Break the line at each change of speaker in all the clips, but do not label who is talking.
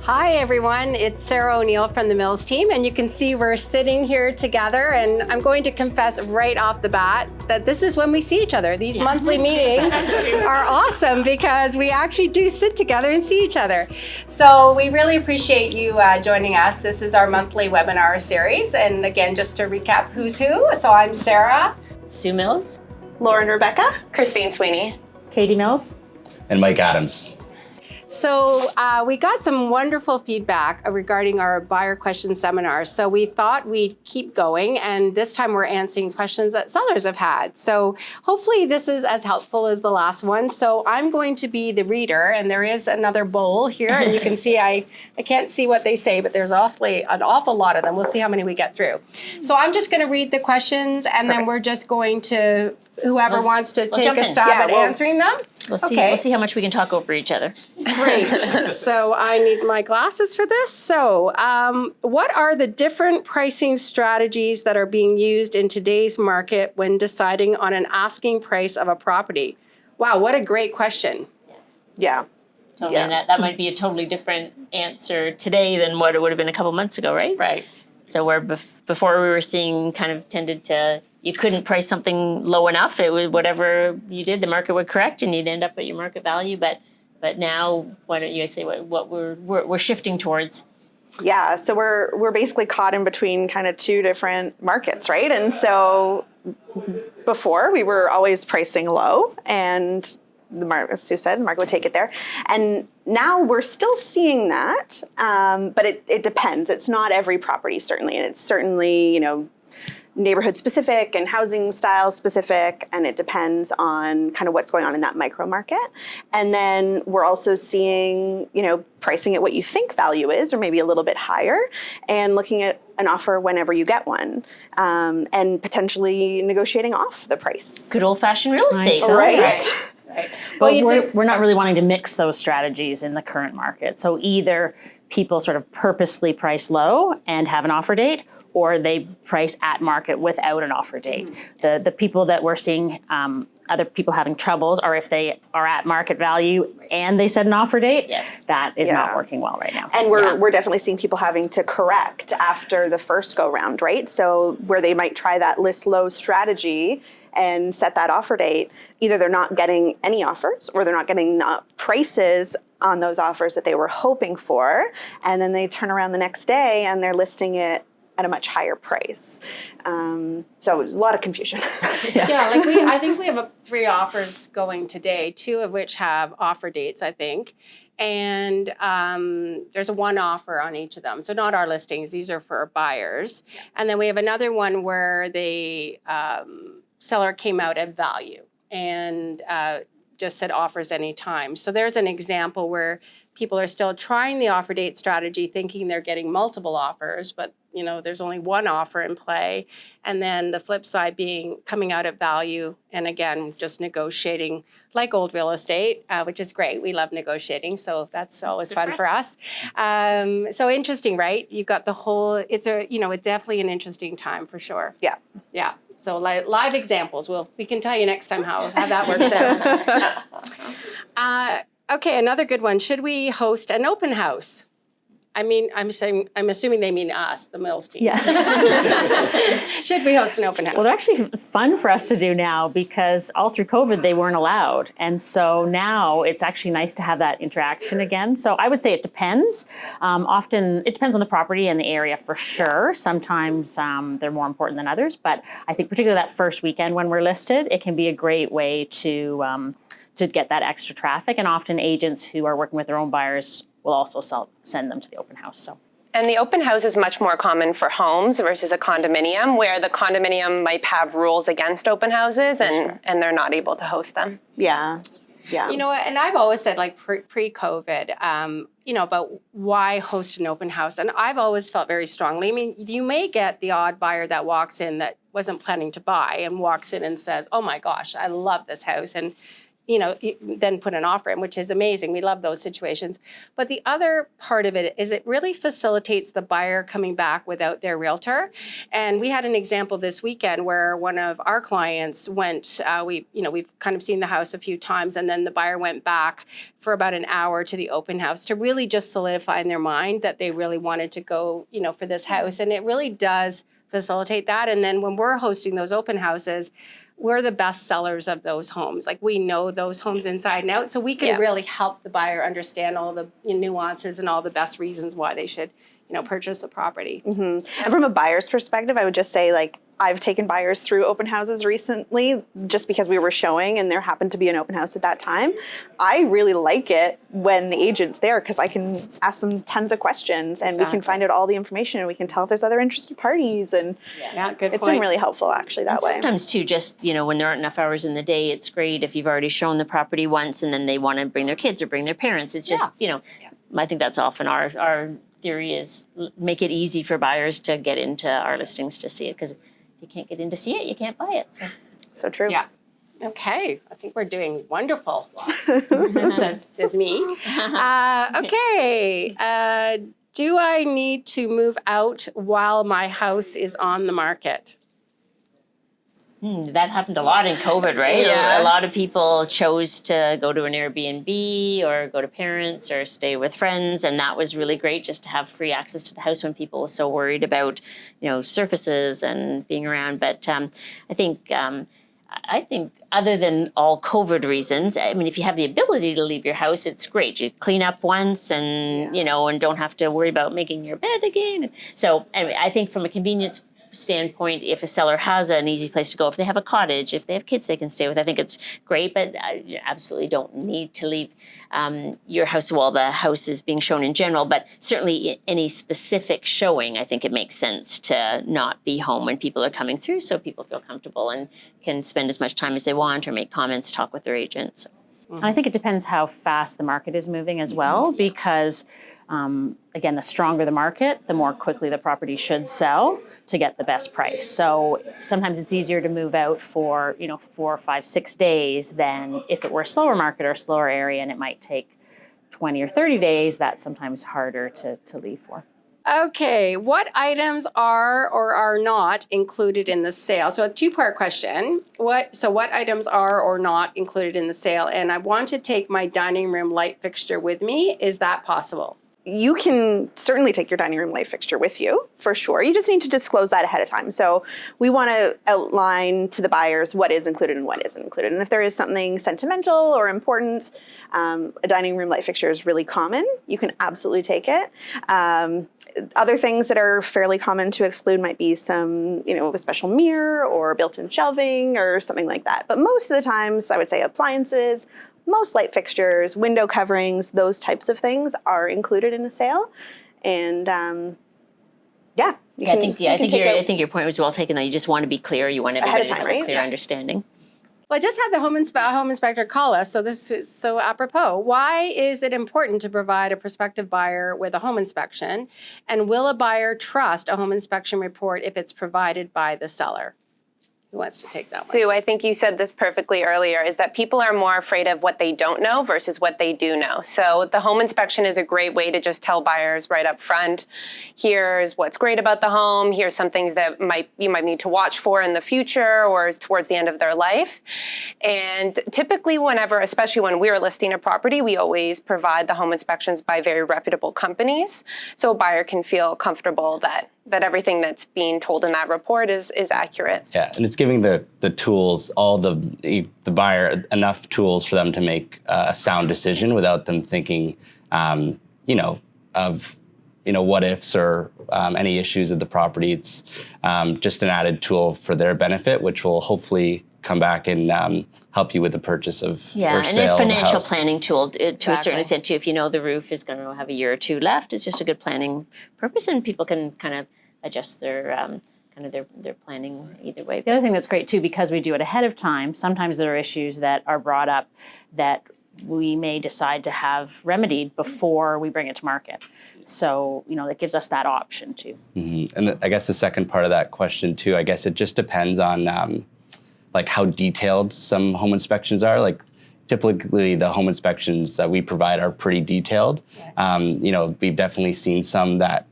Hi everyone, it's Sarah O'Neill from the Mills team, and you can see we're sitting here together, and I'm going to confess right off the bat that this is when we see each other. These monthly meetings are awesome because we actually do sit together and see each other. So we really appreciate you joining us. This is our monthly webinar series, and again, just to recap who's who. So I'm Sarah.
Sue Mills.
Lauren Rebecca.
Christine Sweeney.
Katie Mills.
And Mike Adams.
So we got some wonderful feedback regarding our buyer question seminar. So we thought we'd keep going, and this time we're answering questions that sellers have had. So hopefully this is as helpful as the last one. So I'm going to be the reader, and there is another bowl here, and you can see I can't see what they say, but there's an awful lot of them. We'll see how many we get through. So I'm just going to read the questions, and then we're just going to whoever wants to take a stab at answering them.
We'll see how much we can talk over each other.
Great. So I need my glasses for this. So what are the different pricing strategies that are being used in today's market when deciding on an asking price of a property? Wow, what a great question.
Yeah.
Totally.
Yeah.
And that might be a totally different answer today than what it would have been a couple months ago, right?
Right.
So where before we were seeing kind of tended to, you couldn't price something low enough. It was whatever you did, the market would correct, and you'd end up at your market value. But now, why don't you guys say what we're shifting towards?
Yeah. So we're basically caught in between kind of two different markets, right? And so before we were always pricing low, and the market, as Sue said, the market would take it there. And now we're still seeing that, but it depends. It's not every property, certainly, and it's certainly neighborhood specific and housing style specific, and it depends on kind of what's going on in that micro market. And then we're also seeing, pricing at what you think value is, or maybe a little bit higher, and looking at an offer whenever you get one, and potentially negotiating off the price.
Good old fashioned real estate,
Right.
Right.
But we're not really wanting to mix those strategies in the current market. So either people sort of purposely price low and have an offer date, or they price at market without an offer date. The people that we're seeing other people having troubles are if they are at market value and they set an offer date.
Yes.
That is not working well right now.
And we're definitely seeing people having to correct after the first go round, right? So where they might try that list low strategy and set that offer date, either they're not getting any offers, or they're not getting prices on those offers that they were hoping for, and then they turn around the next day and they're listing it at a much higher price. So there's a lot of confusion.
I think we have 3 offers going today, 2 of which have offer dates, I think. And there's 1 offer on each of them. So not our listings, these are for buyers. And then we have another one where the seller came out at value and just said offers anytime. So there's an example where people are still trying the offer date strategy, thinking they're getting multiple offers, but there's only 1 offer in play. And then the flip side being coming out at value, and again, just negotiating like old real estate, which is great. We love negotiating, so that's always fun for us. So interesting, right? You've got the whole, it's definitely an interesting time for sure.
Yeah.
Yeah. So live examples, we can tell you next time how that works out. Okay, another good one. Should we host an open house? I mean, I'm assuming they mean us, the Mills team.
Yeah.
Should we host an open house?
Well, they're actually fun for us to do now because all through COVID, they weren't allowed. And so now it's actually nice to have that interaction again. So I would say it depends. Often it depends on the property and the area for sure. Sometimes they're more important than others. But I think particularly that first weekend when we're listed, it can be a great way to get that extra traffic. And often agents who are working with their own buyers will also send them to the open house. So.
And the open house is much more common for homes versus a condominium, where the condominium might have rules against open houses and they're not able to host them.
Yeah. Yeah.
And I've always said, like pre-COVID, about why host an open house. And I've always felt very strongly. I mean, you may get the odd buyer that walks in that wasn't planning to buy and walks in and says, oh my gosh, I love this house. And then put an offer in, which is amazing. We love those situations. But the other part of it is it really facilitates the buyer coming back without their realtor. And we had an example this weekend where one of our clients went, we've kind of seen the house a few times, and then the buyer went back for about an hour to the open house to really just solidify in their mind that they really wanted to go, for this house. And it really does facilitate that. And then when we're hosting those open houses, we're the best sellers of those homes. Like, we know those homes inside and out, so we can really help the buyer understand all the nuances and all the best reasons why they should, purchase the property.
And from a buyer's perspective, I would just say, like, I've taken buyers through open houses recently just because we were showing and there happened to be an open house at that time. I really like it when the agent's there because I can ask them tons of questions and we can find out all the information and we can tell if there's other interested parties. And
Good
it's
point.
been really helpful actually that way.
Sometimes too, just, when there aren't enough hours in the day, it's great if you've already shown the property once and then they want to bring their kids or bring their parents. It's just, I think that's often our theory is make it easy for buyers to get into our listings to see it, because if you can't get in to see it, you can't buy it.
So true.
Yeah. Okay. I think we're doing wonderful. says me. Okay. Do I need to move out while my house is on the market?
That happened a lot in COVID, right?
Yeah.
A lot of people chose to go to an Airbnb or go to parents or stay with friends, and that was really great just to have free access to the house when people were so worried about, surfaces and being around. But I think other than all COVID reasons, I mean, if you have the ability to leave your house, it's great. You clean up once and, and don't have to worry about making your bed again. So anyway, I think from a convenience standpoint, if a seller has an easy place to go, if they have a cottage, if they have kids they can stay with, I think it's great, but you absolutely don't need to leave your house while the house is being shown in general. But certainly any specific showing, I think it makes sense to not be home when people are coming through so people feel comfortable and can spend as much time as they want or make comments, talk with their agent. So.
And I think it depends how fast the market is moving as well, because again, the stronger the market, the more quickly the property should sell to get the best price. So sometimes it's easier to move out for, 4, 5, 6 days than if it were a slower market or a slower area and it might take 20 or 30 days. That's sometimes harder to leave for.
Okay, what items are or are not included in the sale? So a two-part question. What items are or not included in the sale? And I want to take my dining room light fixture with me. Is that possible?
You can certainly take your dining room light fixture with you, for sure. You just need to disclose that ahead of time. So we want to outline to the buyers what is included and what isn't included. And if there is something sentimental or important, a dining room light fixture is really common. You can absolutely take it. Other things that are fairly common to exclude might be some, a special mirror or built-in shelving or something like that. But most of the times, I would say appliances, most light fixtures, window coverings, those types of things are included in a sale. And I
think your point was well taken. Though you just want to be clear, you want everybody to have a clear understanding.
Well, I just had the home inspector call us, so this is so apropos. Why is it important to provide a prospective buyer with a home inspection? And will a buyer trust a home inspection report if it's provided by the seller? Who wants to take that one?
Sue, I think you said this perfectly earlier, is that people are more afraid of what they don't know versus what they do know. So the home inspection is a great way to just tell buyers right up front, here's what's great about the home, here's some things that you might need to watch for in the future or towards the end of their life. And typically especially when we're listing a property, we always provide the home inspections by very reputable companies, so a buyer can feel comfortable that everything that's being told in that report is accurate.
Yeah, and it's giving the tools, the buyer enough tools for them to make a sound decision without them thinking, of what ifs or any issues of the property. It's just an added tool for their benefit, which will hopefully come back and help you with the purchase of or sale
and a financial
of the house.
planning tool to a certain extent too. If you know the roof is going to have a year or two left, it's just a good planning purpose, and people can kind of adjust their their planning either way.
The other thing that's great too, because we do it ahead of time, sometimes there are issues that are brought up that we may decide to have remedied before we bring it to market. So, that gives us that option too.
Mm-hmm. And I guess the second part of that question too, I guess it just depends on how detailed some home inspections are. Like typically the home inspections that we provide are pretty detailed. We've definitely seen some that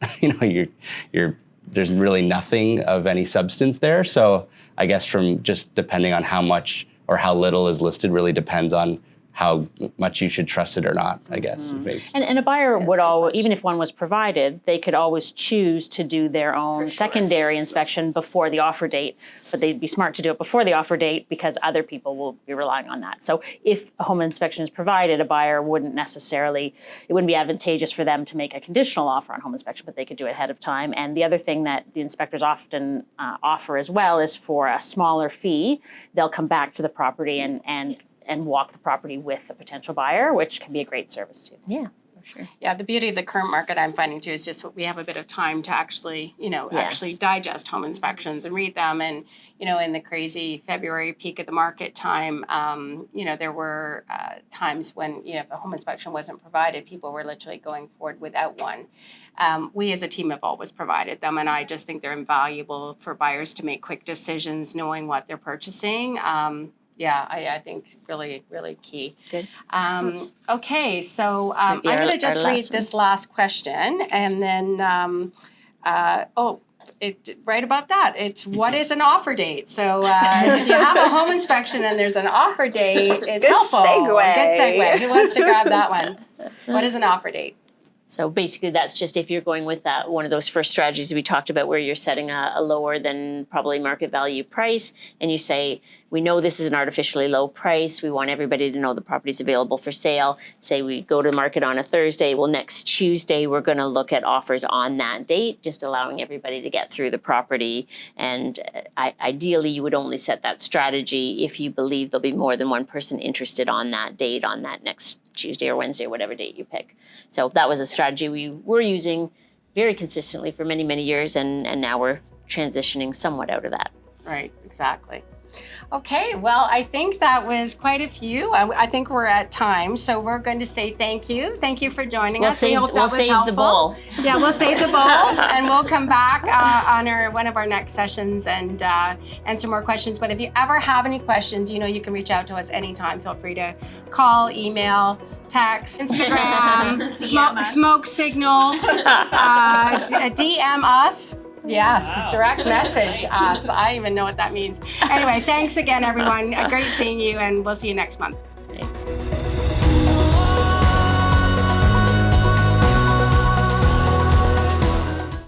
there's really nothing of any substance there. So I guess from just depending on how much or how little is listed really depends on how much you should trust it or not, I guess.
And a buyer would always, even if one was provided, they could always choose to do their own secondary inspection before the offer date, but they'd be smart to do it before the offer date because other people will be relying on that. So if a home inspection is provided, a buyer wouldn't necessarily, it wouldn't be advantageous for them to make a conditional offer on home inspection, but they could do it ahead of time. And the other thing that the inspectors often offer as well is for a smaller fee, they'll come back to the property and walk the property with a potential buyer, which can be a great service too.
Yeah, for sure.
Yeah, the beauty of the current market I'm finding too is just we have a bit of time to actually, actually digest home inspections and read them. And, in the crazy February peak of the market time, there were times when, if a home inspection wasn't provided, people were literally going forward without one. We as a team have always provided them, and I just think they're invaluable for buyers to make quick decisions knowing what they're purchasing. I think really, really key.
Good.
Okay, so
This might be
I'm
our-
going to just
our
read
last one.
this last question, and then, right about that. It's what is an offer date? So if you have a home inspection and there's an offer date, it's
Good
helpful.
segue.
Good segue. Who wants to grab that one? What is an offer date?
So basically, that's just if you're going with that one of those first strategies we talked about, where you're setting a lower than probably market value price, and you say, we know this is an artificially low price. We want everybody to know the property's available for sale. Say we go to market on a Thursday. Well, next Tuesday we're going to look at offers on that date, just allowing everybody to get through the property. And ideally, you would only set that strategy if you believe there'll be more than one person interested on that date, on that next Tuesday or Wednesday or whatever date you pick. So that was a strategy we were using very consistently for many, many years, and now we're transitioning somewhat out of that.
Right, exactly. Okay, well, I think that was quite a few. I think we're at time, so we're going to say thank you. Thank you for joining us. We hope that
We'll
was
save
helpful.
the bowl.
Yeah, we'll save the bowl, and we'll come back on one of our next sessions and answer more questions. But if you ever have any questions, you can reach out to us anytime. Feel free to call, email, text, Instagram, smoke signal, DM us. Yes, direct message us. I even know what that means. Anyway, thanks again, everyone. Great seeing you, and we'll see you next month.